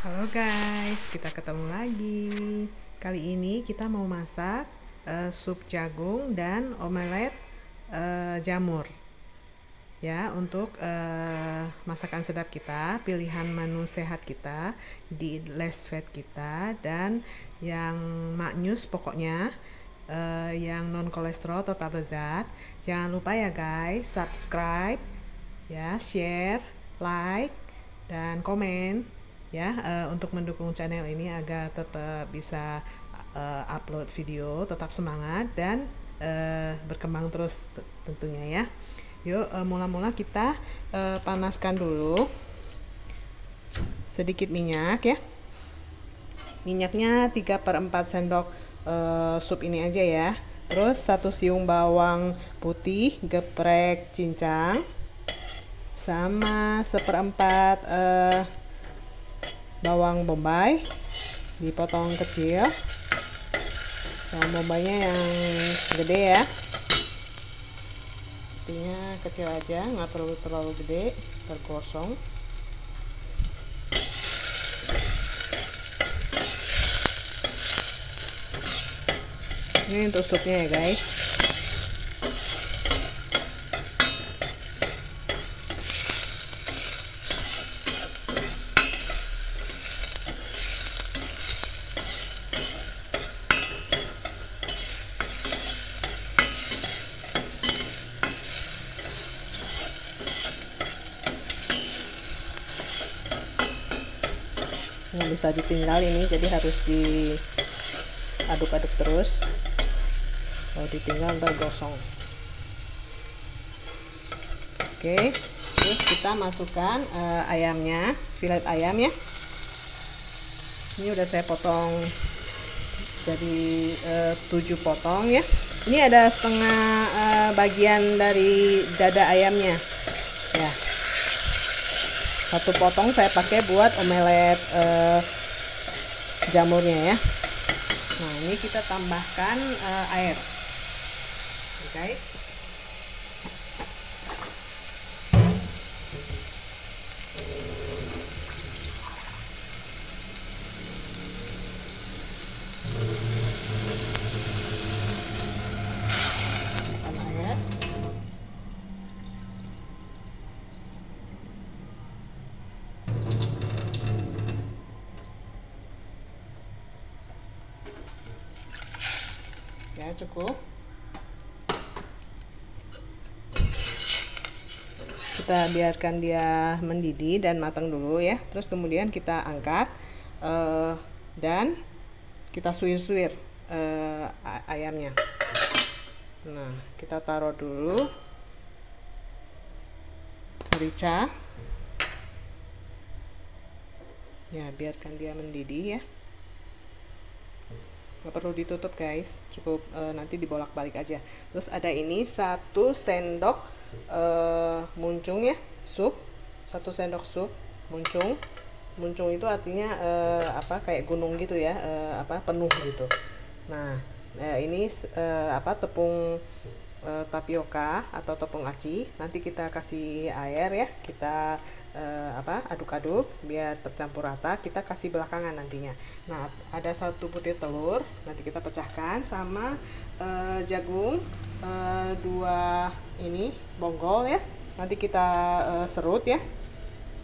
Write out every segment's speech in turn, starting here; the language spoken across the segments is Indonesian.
Halo guys, kita ketemu lagi. Kali ini kita mau masak sup jagung dan omelet jamur. Ya, untuk masakan sedap kita, pilihan menu sehat kita di less fat kita dan yang maknyus pokoknya, yang non kolesterol total lezat. Jangan lupa ya guys, subscribe, ya, share, like, dan komen ya, untuk mendukung channel ini agar tetap bisa upload video, tetap semangat dan berkembang terus tentunya ya. Yuk, mula-mula kita panaskan dulu sedikit minyak ya. Minyaknya 3/4 sendok sup ini aja ya. Terus 1 siung bawang putih geprek cincang, sama 1/4 bawang bombay dipotong kecil. Bawang bombaynya yang gede ya, artinya kecil aja, nggak perlu terlalu gede, tergosong. Ini untuk supnya ya guys. Nggak bisa ditinggal ini, jadi harus diaduk-aduk terus. Kalau ditinggal ntar gosong. Oke, terus kita masukkan ayamnya, filet ayam ya. Ini udah saya potong jadi 7 potong ya. Ini ada setengah bagian dari dada ayamnya ya. 1 potong saya pakai buat omelet jamurnya ya. Nah, ini kita tambahkan air. Oke. Ya, cukup. Kita biarkan dia mendidih dan matang dulu ya. Terus kemudian kita angkat dan kita suir-suir ayamnya. Nah, kita taruh dulu merica. Ya, biarkan dia mendidih ya. Nggak perlu ditutup guys, cukup nanti dibolak-balik aja. Terus ada ini 1 sendok muncung ya, sup. 1 sendok sup muncung. Muncung itu artinya kayak gunung gitu ya, penuh gitu. Nah, ini tepung tapioka atau tepung aci. Nanti kita kasih air ya, kita aduk-aduk biar tercampur rata. Kita kasih belakangan nantinya. Nah, ada 1 butir telur, nanti kita pecahkan, sama jagung 2 ini bonggol ya. Nanti kita serut ya.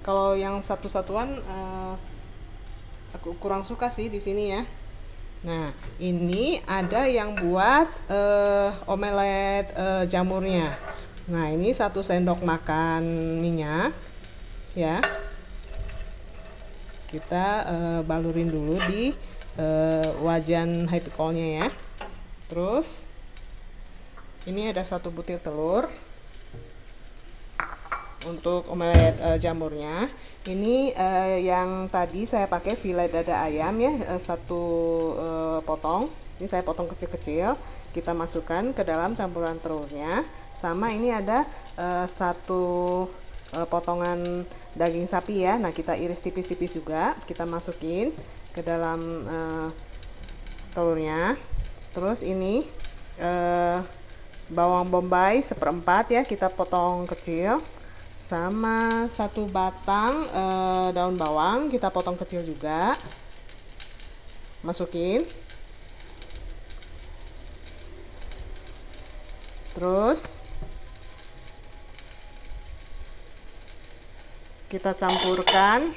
Kalau yang satu-satuan aku kurang suka sih di sini ya. Nah, ini ada yang buat omelet jamurnya. Nah, ini 1 sendok makan minyak ya. Kita balurin dulu di wajan high pickle-nya ya. Terus ini ada 1 butir telur untuk omelet jamurnya. Ini yang tadi saya pakai filet dada ayam ya, 1 potong. Ini saya potong kecil-kecil. Kita masukkan ke dalam campuran telurnya. Sama ini ada 1 potongan daging sapi ya. Nah, kita iris tipis-tipis juga. Kita masukin ke dalam telurnya. Terus ini bawang bombay 1/4 ya, kita potong kecil. sama 1 batang daun bawang kita potong kecil juga, masukin. Terus kita campurkan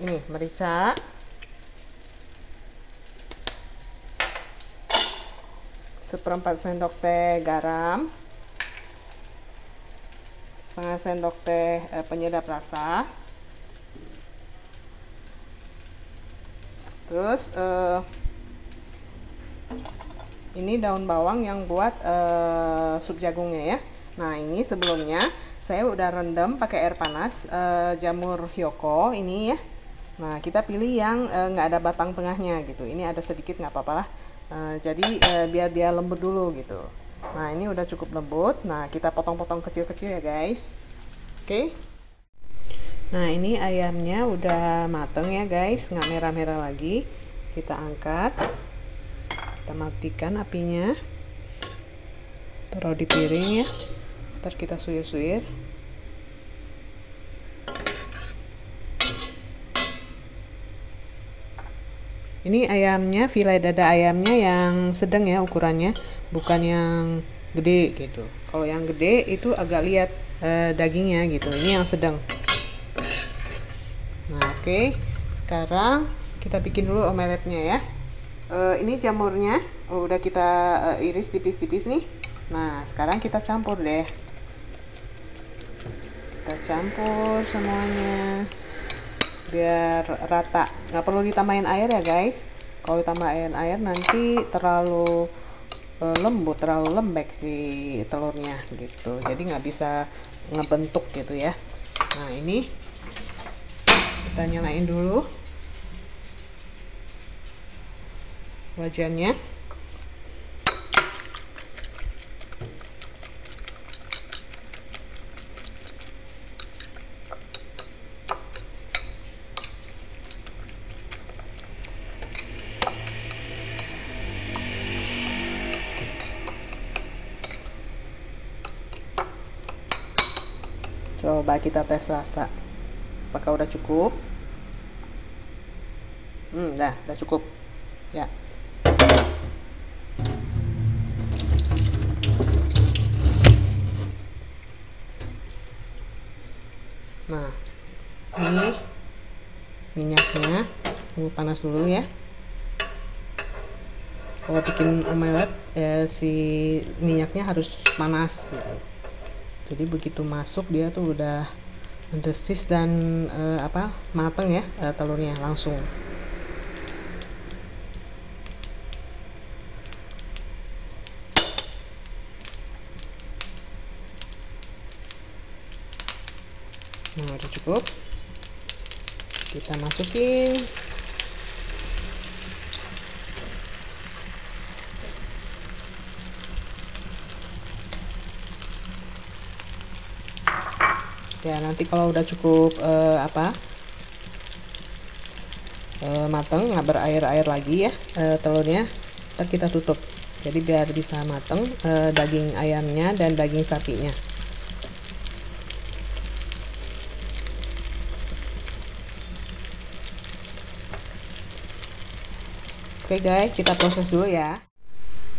ini merica, seperempat sendok teh garam, setengah sendok teh penyedap rasa. Terus ini daun bawang yang buat sup jagungnya ya. Nah, ini sebelumnya saya udah rendam pakai air panas jamur hyoko ini ya. Nah, kita pilih yang nggak ada batang tengahnya gitu. Ini ada sedikit nggak apa-apa lah. Jadi biar dia lembut dulu gitu. Nah, ini udah cukup lembut. Nah, kita potong-potong kecil-kecil ya guys. Oke. Nah, ini ayamnya udah mateng ya guys, nggak merah-merah lagi. Kita angkat, kita matikan apinya, taruh di piring ya. Ntar kita suir-suir. Ini ayamnya, file dada ayamnya yang sedang ya ukurannya, bukan yang gede gitu. Kalau yang gede itu agak lihat dagingnya gitu. Ini yang sedang. Nah, oke. Sekarang kita bikin dulu omeletnya ya. Ini jamurnya udah kita iris tipis-tipis nih. Nah, sekarang kita campur deh. Kita campur semuanya biar rata, nggak perlu ditambahin air ya guys. Kalau ditambahin air nanti terlalu lembut, terlalu lembek si telurnya gitu, jadi nggak bisa ngebentuk gitu ya. Nah, ini kita nyalain dulu wajannya. Coba kita tes rasa, apakah udah cukup? Udah cukup ya. Nah, ini minyaknya tunggu panas dulu ya. Kalau bikin omelet si minyaknya harus panas gitu. Jadi begitu masuk dia tuh udah mendesis dan mateng ya telurnya langsung. Nah, udah cukup. Kita masukin. Ya, nanti kalau udah cukup mateng, nggak berair-air lagi ya telurnya, ntar kita tutup. Jadi biar bisa mateng daging ayamnya dan daging sapinya. Oke guys, kita proses dulu ya.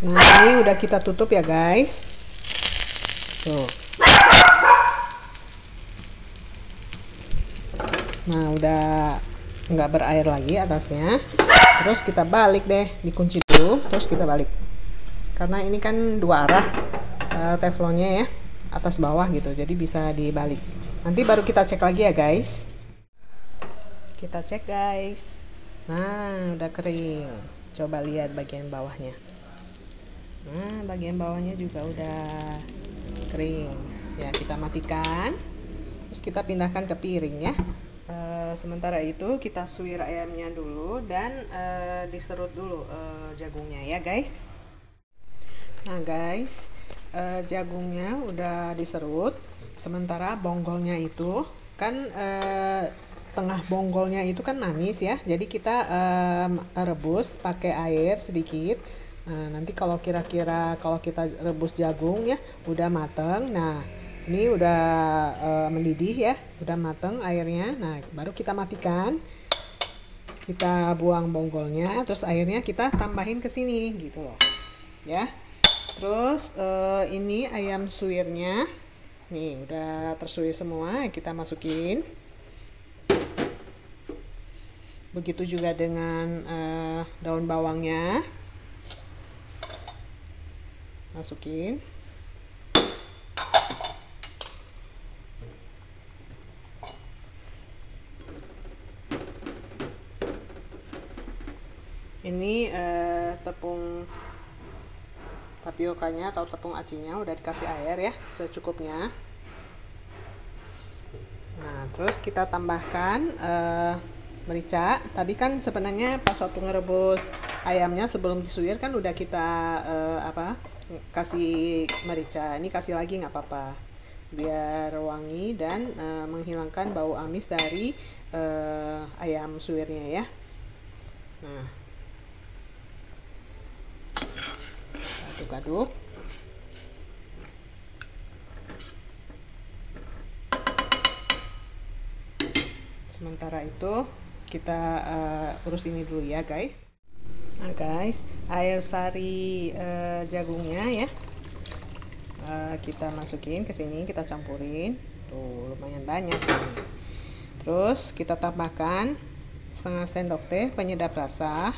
Nah, ini udah kita tutup ya guys. Tuh. Nah, udah nggak berair lagi atasnya. Terus kita balik deh, dikunci dulu, terus kita balik. Karena ini kan dua arah teflonnya ya, atas bawah gitu, jadi bisa dibalik. Nanti baru kita cek lagi ya guys. Kita cek guys. Nah, udah kering. Coba lihat bagian bawahnya. Nah, bagian bawahnya juga udah kering. Ya, kita matikan. Terus kita pindahkan ke piring ya. Sementara itu kita suir ayamnya dulu dan diserut dulu jagungnya ya guys. Nah guys, jagungnya udah diserut. Sementara bonggolnya itu kan tengah bonggolnya itu kan manis ya, jadi kita rebus pakai air sedikit. Nanti kalau kira-kira kalau kita rebus jagung ya udah mateng, nah ini udah mendidih ya, udah mateng airnya. Nah baru kita matikan, kita buang bonggolnya, terus airnya kita tambahin ke sini gitu loh ya. Terus ini ayam suwirnya nih udah tersuir semua, kita masukin. Begitu juga dengan daun bawangnya, masukin. Ini tepung tapiokanya atau tepung acinya udah dikasih air ya secukupnya. Nah terus kita tambahkan merica. Tadi kan sebenarnya pas waktu ngerebus ayamnya sebelum disuir kan udah kita kasih merica. Ini kasih lagi nggak apa-apa, biar wangi dan menghilangkan bau amis dari ayam suwirnya ya. Nah aduk-aduk. Sementara itu kita urus ini dulu ya guys. Nah guys, air sari jagungnya ya kita masukin ke sini, kita campurin. Tuh lumayan banyak nih. Terus kita tambahkan setengah sendok teh penyedap rasa.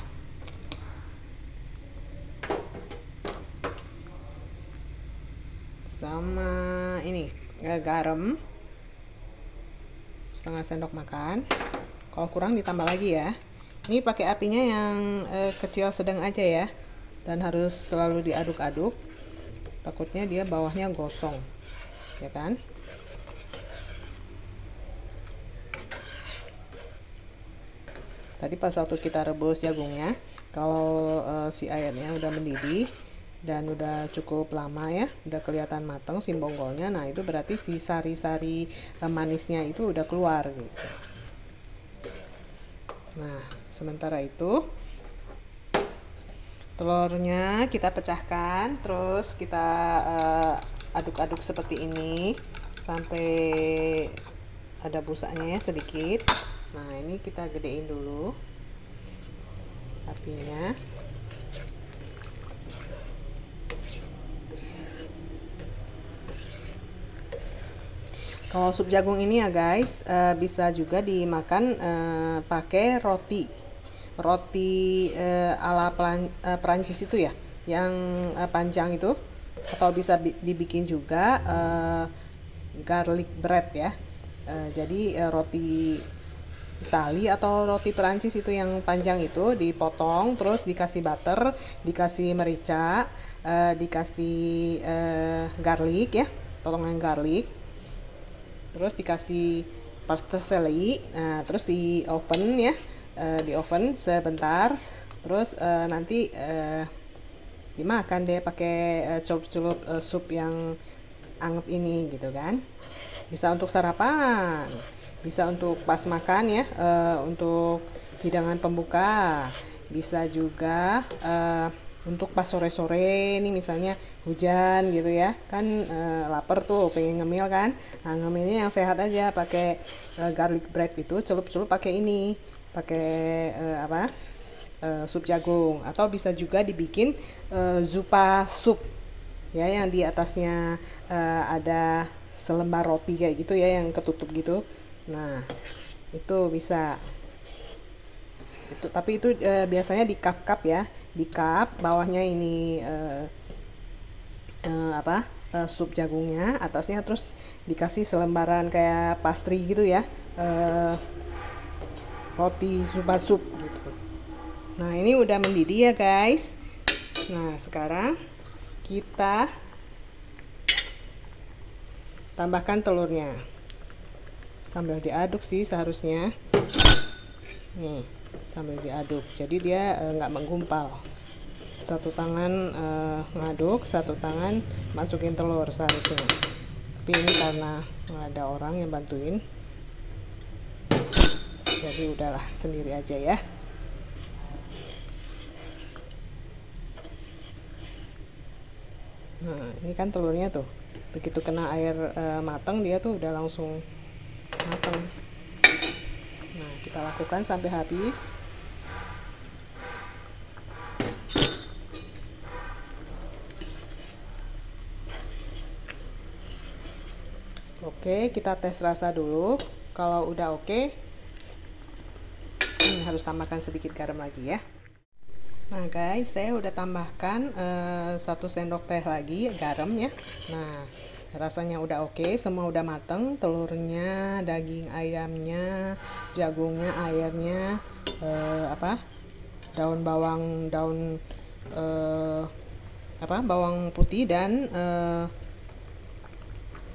Sama ini garam setengah sendok makan. Kalau kurang ditambah lagi ya. Ini pakai apinya yang kecil sedang aja ya, dan harus selalu diaduk-aduk, takutnya dia bawahnya gosong ya kan. Tadi pas waktu kita rebus jagungnya, kalau si airnya udah mendidih dan udah cukup lama ya, udah kelihatan matang si bonggolnya, nah itu berarti si sari-sari manisnya itu udah keluar gitu. Nah sementara itu telurnya kita pecahkan, terus kita aduk-aduk seperti ini sampai ada busanya ya sedikit. Nah ini kita gedein dulu apinya. Kalau sup jagung ini ya guys, bisa juga dimakan pakai roti ala Perancis itu ya, yang panjang itu, atau bisa dibikin juga garlic bread ya. Jadi roti Itali atau roti Perancis itu yang panjang itu dipotong, terus dikasih butter, dikasih merica, dikasih garlic ya, potongan garlic, terus dikasih peterselie, terus di oven ya, di oven sebentar, terus nanti dimakan deh pakai celup-celup sup yang anget ini gitu kan. Bisa untuk sarapan, bisa untuk pas makan ya, untuk hidangan pembuka, bisa juga untuk pas sore-sore nih misalnya hujan gitu ya kan, lapar tuh pengen ngemil kan. Nah ngemilnya yang sehat aja pakai garlic bread itu, celup-celup pakai ini, pakai sup jagung. Atau bisa juga dibikin zupa sup ya, yang di atasnya ada selembar roti kayak gitu ya, yang ketutup gitu. Nah itu bisa itu, tapi itu biasanya di cup ya, di cup bawahnya ini sup jagungnya, atasnya terus dikasih selembaran kayak pastry gitu ya, roti zupa sup gitu. Nah ini udah mendidih ya guys. Nah sekarang kita tambahkan telurnya sambil diaduk sih seharusnya nih, sambil diaduk jadi dia nggak menggumpal. Satu tangan ngaduk, satu tangan masukin telur seharusnya, tapi ini karena nggak ada orang yang bantuin. jadi udahlah sendiri aja ya. Nah, ini kan telurnya tuh, begitu kena air matang dia tuh udah langsung matang. Nah, kita lakukan sampai habis. Oke, kita tes rasa dulu. Kalau udah oke, harus tambahkan sedikit garam lagi ya. Nah guys, saya udah tambahkan 1 sendok teh lagi garam ya. Nah, rasanya udah oke, semua udah mateng, telurnya, daging ayamnya, jagungnya, airnya, daun bawang, bawang putih dan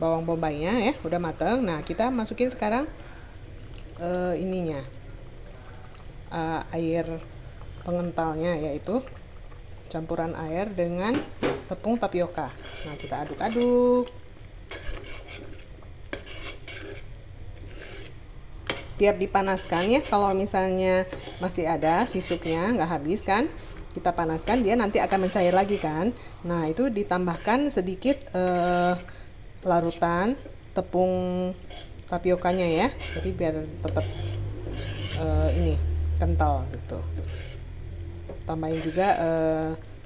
bawang bombaynya ya, udah mateng. Nah, kita masukin sekarang air pengentalnya, yaitu campuran air dengan tepung tapioka. Nah, kita aduk-aduk. Tiap dipanaskan ya, kalau misalnya masih ada sisupnya nggak habis kan, kita panaskan, dia nanti akan mencair lagi kan. Nah, itu ditambahkan sedikit larutan tepung tapiokanya ya, jadi biar tetap kental gitu. Tambahin juga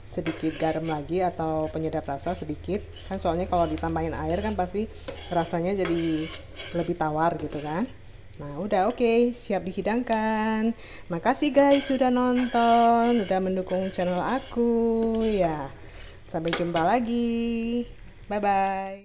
sedikit garam lagi atau penyedap rasa sedikit, kan soalnya kalau ditambahin air kan pasti rasanya jadi lebih tawar gitu kan. Nah, udah oke, siap dihidangkan. Makasih guys sudah nonton, udah mendukung channel aku ya. Sampai jumpa lagi. Bye bye.